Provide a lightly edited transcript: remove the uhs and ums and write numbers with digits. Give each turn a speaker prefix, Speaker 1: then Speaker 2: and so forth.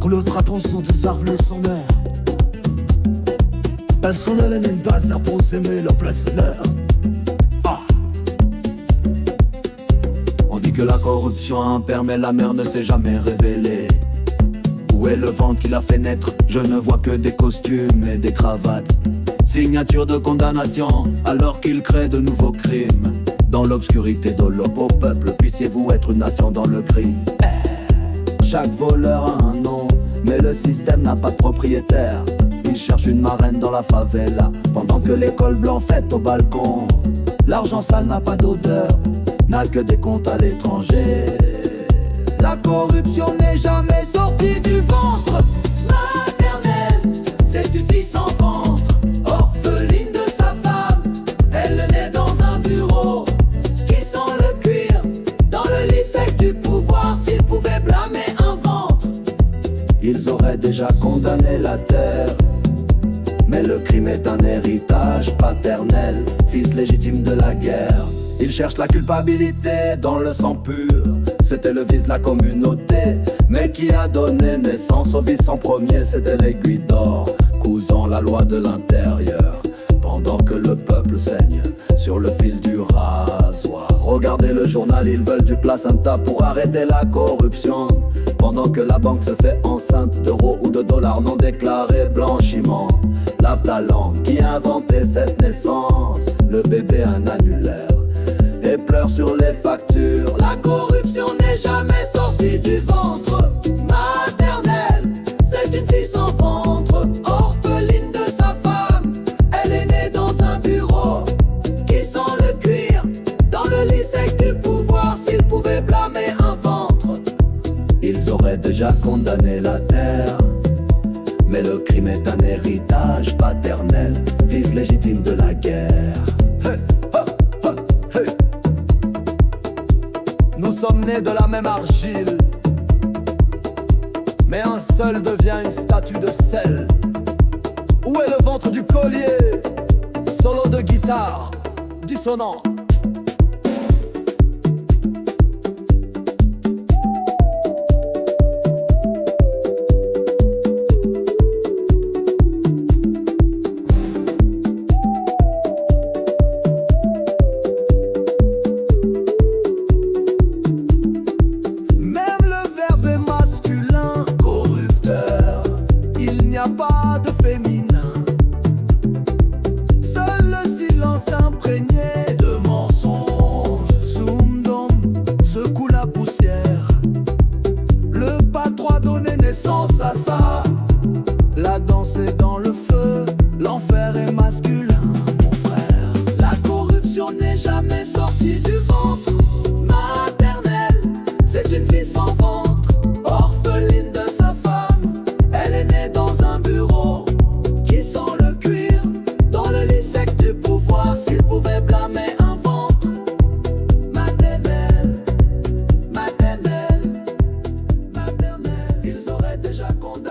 Speaker 1: Pour l'autre attention désarme son air. Elles sont de la même base pour s'aimer leur place d'heure. On dit que la corruption a un père mais la mère ne s'est jamais révélée. Où est le ventre qui l'a fait naître? Je ne vois que des costumes et des cravates. Signature de condamnation alors qu'il crée de nouveaux crimes. Dans l'obscurité de l'aube au peuple, puissiez-vous être une nation dans le gris. Chaque voleur a un nom, mais le système n'a pas de propriétaire. Il cherche une marraine dans la favela, pendant que l'école blanc fête au balcon. L'argent sale n'a pas d'odeur, n'a que des comptes à l'étranger. La corruption n'est jamais sortie du ventre maternel. C'est une fille sans ventre, orpheline de sa femme. Elle est née dans un bureau qui sent le cuir. Dans le lit sec du pouvoir, s'ils pouvaient blâmer un ventre, ils auraient déjà condamné la terre. Mais le crime est un héritage paternel, fils légitime de la guerre. Il cherche la culpabilité dans le sang pur. C'était le vice de la communauté, mais qui a donné naissance au vice en premier? C'était l'aiguille d'or, cousant la loi de l'intérieur. Pendant que le peuple saigne sur le fil du rasoir. Regardez le journal, ils veulent du placenta pour arrêter la corruption. Pendant que la banque se fait enceinte d'euros ou de dollars non déclarés, blanchiment. Lave ta langue, qui a inventé cette naissance? Le bébé un annulaire et pleure sur les factures. La corruption n'est jamais sortie du ventre maternel. C'est une fille sans ventre, orpheline de sa femme. Elle est née dans un bureau qui sent le cuir. Dans le lit sec du pouvoir, s'ils pouvaient blâmer un ventre, ils auraient déjà condamné la terre. Mais le crime est un héritage paternel, fils légitime de la guerre. Nous sommes nés de la même argile, mais un seul devient une statue de sel. Où est le ventre du collier? Solo de guitare, dissonant.
Speaker 2: Pas de féminin, seul le silence imprégné de mensonges. Soumdom secoue la poussière. Le patron a donné naissance à ça. La danse est dans le feu, l'enfer est masculin, mon frère. La corruption n'est jamais sortie du ventre maternel. C'est une fille sans ventre, orpheline de sa femme. Elle est née dans un bureau qui sent le cuir. Dans le lit sec du pouvoir, s'ils pouvaient blâmer un ventre maternel, maternel, maternel, ils auraient déjà condamné